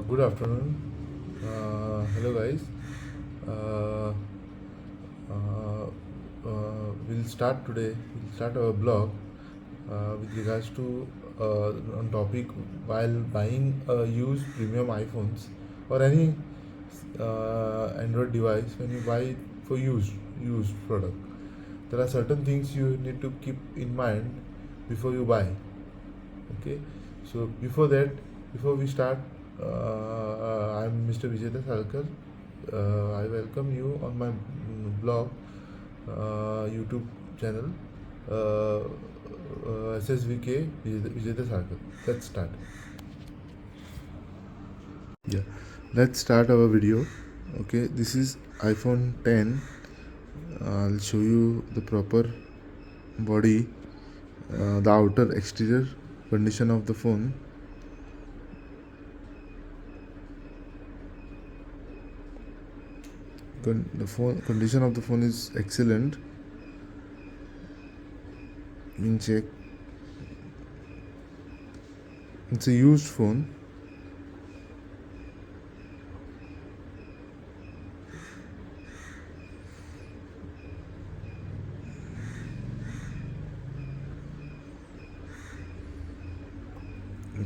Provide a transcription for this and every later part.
Good afternoon. Hello, guys. Uh, uh, we'll start today. We'll start our blog with regards to on topic while buying used premium iPhones or any Android device. When you buy it for used product, there are certain things you need to keep in mind before you buy. Okay, so before we start, I'm Mr. Vijay Salkar. I welcome you on my blog, YouTube channel, SSVK Vijay Salkar. Let's start. Yeah, let's start our video. Okay, this is iPhone 10. I'll show you the proper body, the outer exterior condition of the phone. The phone condition of the phone is excellent. You can check. It's a used phone.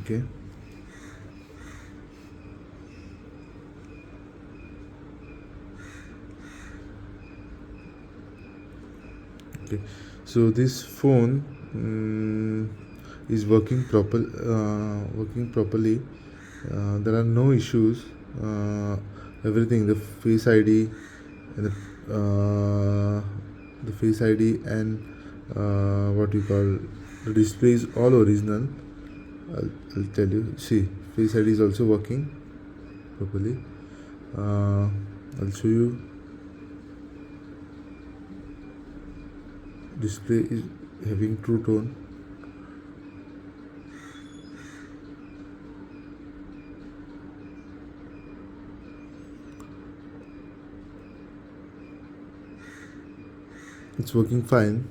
Okay. Okay. So this phone is working properly. There are no issues. Everything, the Face ID and the Face ID and what you call the display is all original. I'll tell you. See, Face ID is also working properly. I'll show you. Display is having true tone. It's working fine.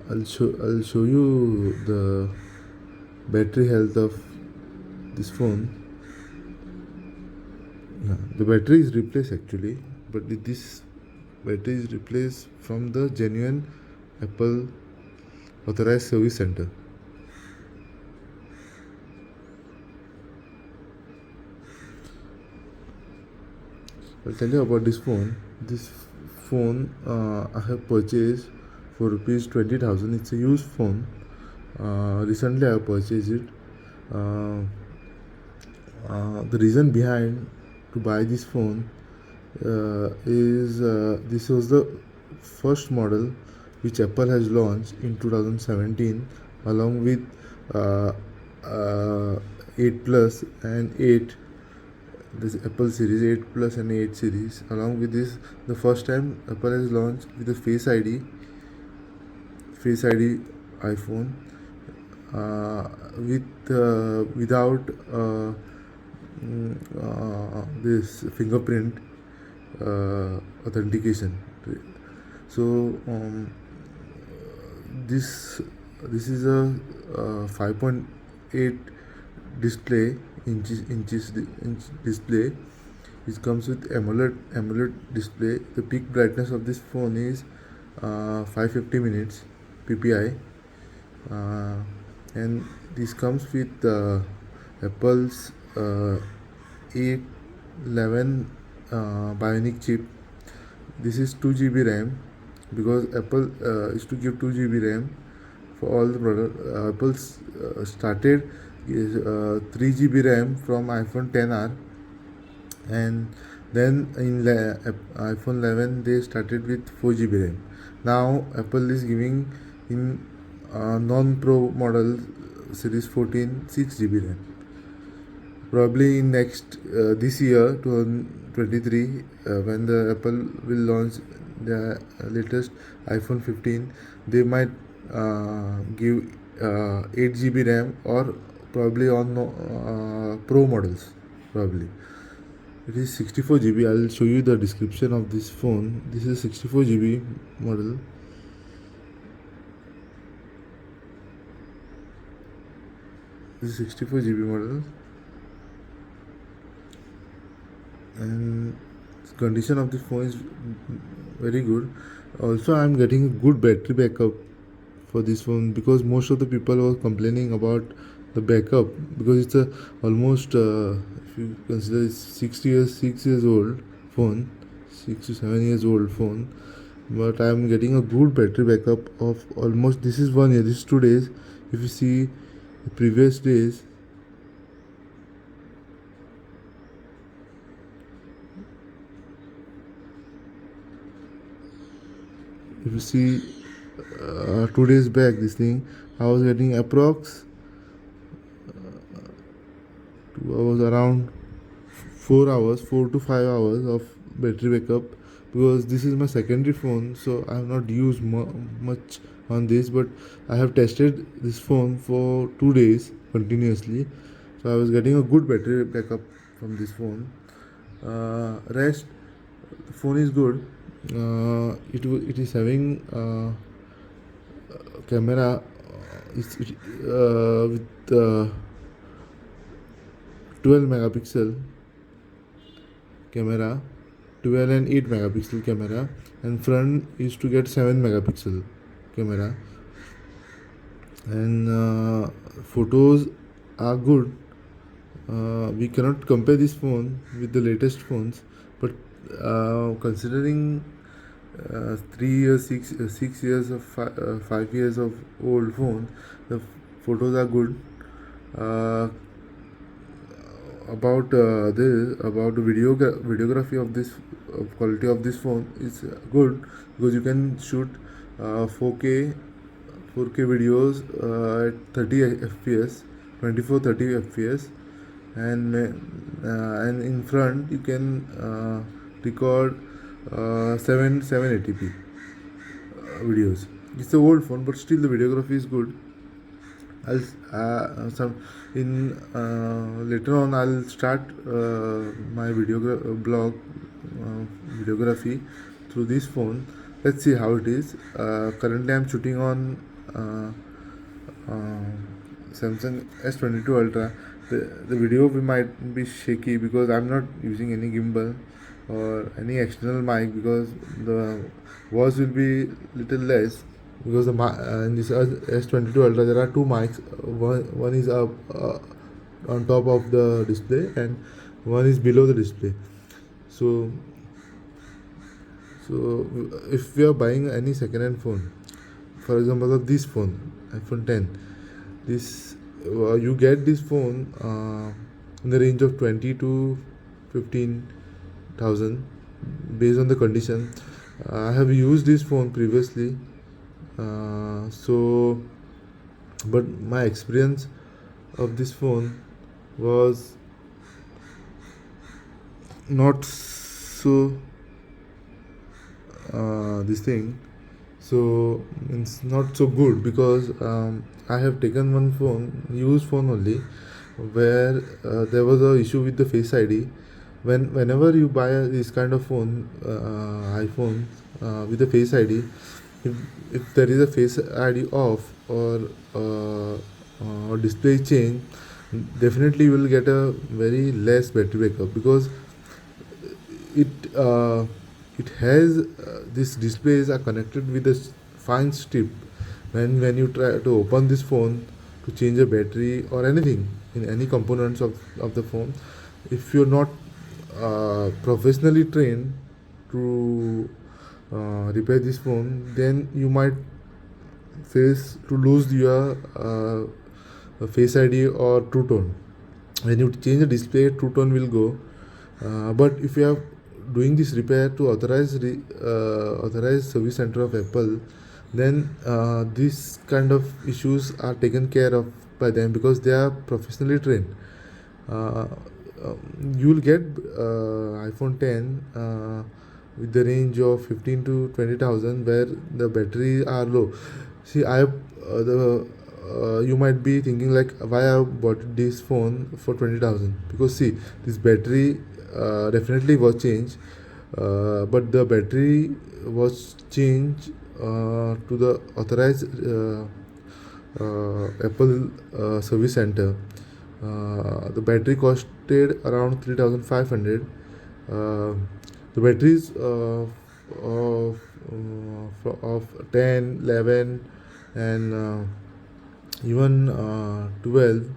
I'll show you the battery health of this phone. Yeah, the battery is replaced actually, but this battery is replaced from the genuine Apple authorized service center. I'll tell you about this phone. This phone I have purchased for rupees 20,000. It's a used phone. Recently I have purchased it. The reason behind to buy this phone is this was the first model which Apple has launched in 2017 along with uh, 8 Plus and 8, this Apple series 8 Plus and 8 series. Along with this, the first time Apple has launched with the Face ID iPhone without this fingerprint authentication. So this is a 5.8 display inch display. It comes with AMOLED display. The peak brightness of this phone is 550 minutes ppi, and this comes with Apple's 811 bionic chip. This is 2 GB RAM because Apple is to give 2 GB RAM for all the product. Apple started 3 GB RAM from iPhone 10R, and then in iPhone 11 they started with 4 GB RAM. Now Apple is giving in non-Pro model series 14 6 GB RAM. Probably in next this year 2023 when the Apple will launch the latest iPhone 15, they might give 8 GB RAM or probably on Pro models. Probably it is 64 GB. I'll show you the description of this phone. This is 64 GB model. This is 64 GB model, and condition of this phone is very good. Also, I'm getting a good battery backup for this phone, because most of the people were complaining about the backup, because it's a almost if you consider it's 6 years old phone, 6 to 7 years old phone, but I'm getting a good battery backup of almost, this is 1 year, this is 2 days. If you see the previous days, if you see 2 days back, this thing I was getting approx 2 hours, around 4 hours, 4 to 5 hours of battery backup, because this is my secondary phone, so I have not used much on this, but I have tested this phone for 2 days continuously, so I was getting a good battery backup from this phone. Rest, the phone is good. It is having camera with 12 megapixel camera, 12 and 8 megapixel camera, and front is to get 7 megapixel camera, and photos are good. We cannot compare this phone with the latest phones, but considering 3 years, 6 years of 5 years of old phone, the photos are good. About the videography of this quality of this phone is good, because you can shoot 4K videos at 30 fps, 24-30 fps, and in front you can record 780p videos. It's an old phone, but still the videography is good. I'll some in later on I'll start my blog videography through this phone. Let's see how it is. Currently I'm shooting on Samsung S22 Ultra. The video might be shaky because I'm not using any gimbal or any external mic, because the voice will be little less, because in this S22 Ultra there are two mics. One is up on top of the display, and one is below the display. So if we are buying any second-hand phone, for example of this phone, iPhone 10, this you get this phone in the range of 20 to 15,000 based on the condition. I have used this phone previously, but my experience of this phone was not so this thing, so it's not so good, because I have taken one phone, used phone only, where there was a issue with the Face ID. Whenever you buy this kind of phone, iPhone with the Face ID, if there is a Face ID off or display change, definitely you will get a very less battery backup, because it has these displays are connected with a fine strip. When you try to open this phone to change a battery or anything in any components of the phone, if you're not professionally trained to repair this phone, then you might face to lose your Face ID or True Tone. When you change the display, True Tone will go, but if you are doing this repair to authorized service center of Apple, then these kind of issues are taken care of by them, because they are professionally trained. You will get iPhone 10 with the range of 15 to 20,000, where the battery are low. See, you might be thinking like, why I bought this phone for 20,000, because see, this battery definitely was changed, but the battery was changed to the authorized Apple service center. The battery costed around 3,500. Uh, the batteries of 10, 11, and even 12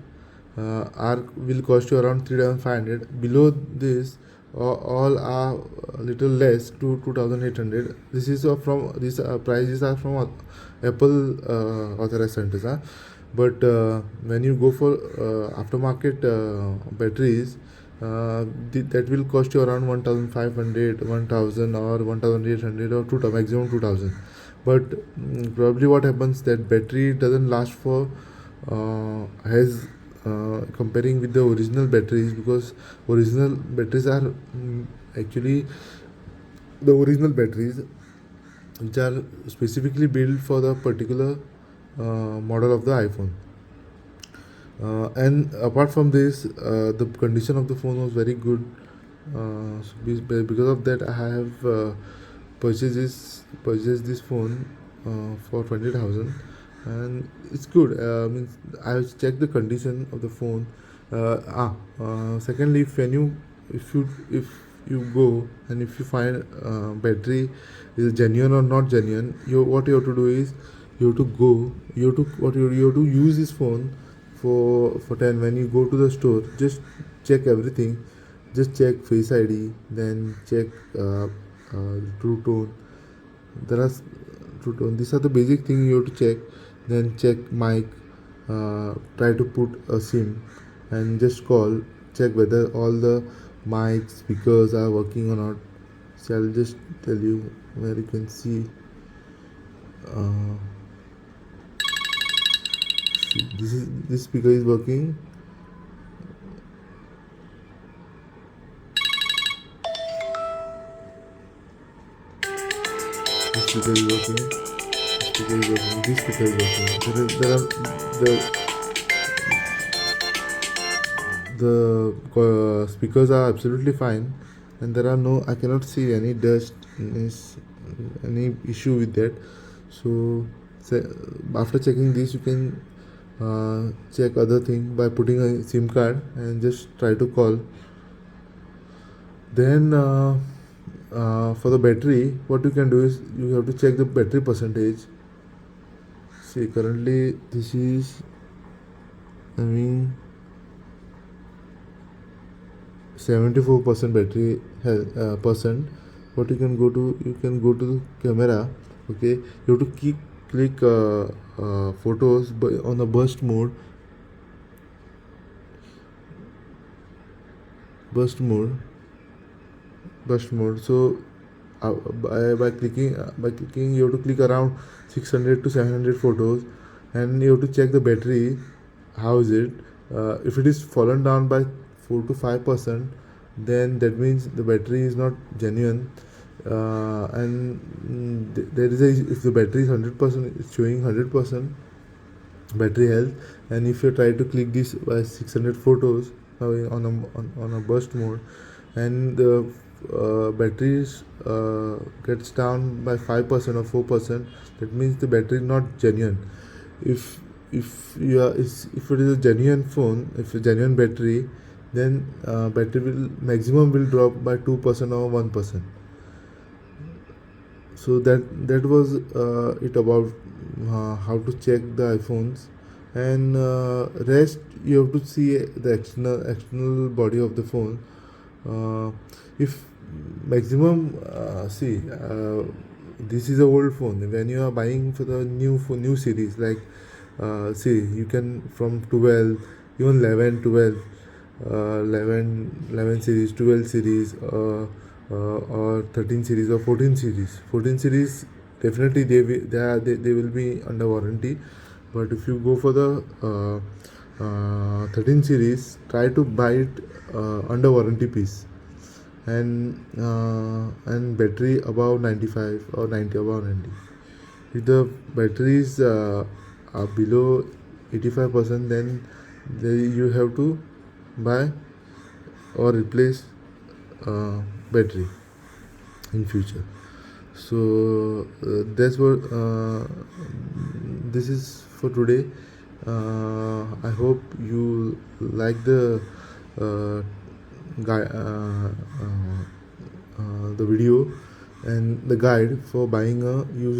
are will cost you around 3,500. Below this, all are a little less to 2,800. This is from these prices are from Apple authorized centers. But when you go for aftermarket batteries, that will cost you around 1,500, 1,000, or 1,800, or maximum 2,000. But probably what happens that battery doesn't last for has comparing with the original batteries, because original batteries are actually the original batteries which are specifically built for the particular model of the iPhone. And apart from this, the condition of the phone was very good. Because of that, I have purchased this phone for 20,000, and it's good. Means I have checked the condition of the phone. Secondly, if you go and if you find battery is genuine or not genuine, what you have to do is you have to go you have to what you have to use this phone for 10. When you go to the store, just check everything. Just check face ID, then check true tone. There are true tone. These are the basic things you have to check. Then check mic. Try to put a SIM and just call. Check whether all the mic speakers are working or not. So I'll just tell you where you can see. Uh, this speaker is working. This speaker is working. Speaker is working. This speaker is working. There are the speakers are absolutely fine, and there are no. I cannot see any dust, any issue with that. So, after checking this, you can check other thing by putting a SIM card and just try to call. Then for the battery, what you can do is you have to check the battery percentage. See, currently this is having 74% battery percent. What you can go to the camera. Okay, you have to click photos on the burst mode. So by clicking you have to click around 600 to 700 photos, and you have to check the battery. How is it? If it is fallen down by 4 to 5%, then that means the battery is not genuine. And there is if the battery is 100%, it's showing 100% battery health. And if you try to click this by 600 photos on a burst mode, and the batteries gets down by 5% or 4%, that means the battery is not genuine. If it is a genuine phone, if a genuine battery, then battery will drop by 2% or 1%. So that was it about how to check the iPhones. And rest, you have to see the external body of the phone. If maximum see this is a old phone. When you are buying for the new series, like see, you can from 12, even 11, 12, 11 series, 12 series, or 13 series, or 14 series, definitely they will be under warranty. But if you go for the 13 series, try to buy it under warranty piece. And battery above 95 or 90, above 90. If the batteries are below 85%, then you have to buy or replace battery in future. So that's what this is for today. I hope you like uh, the video and the guide for buying a used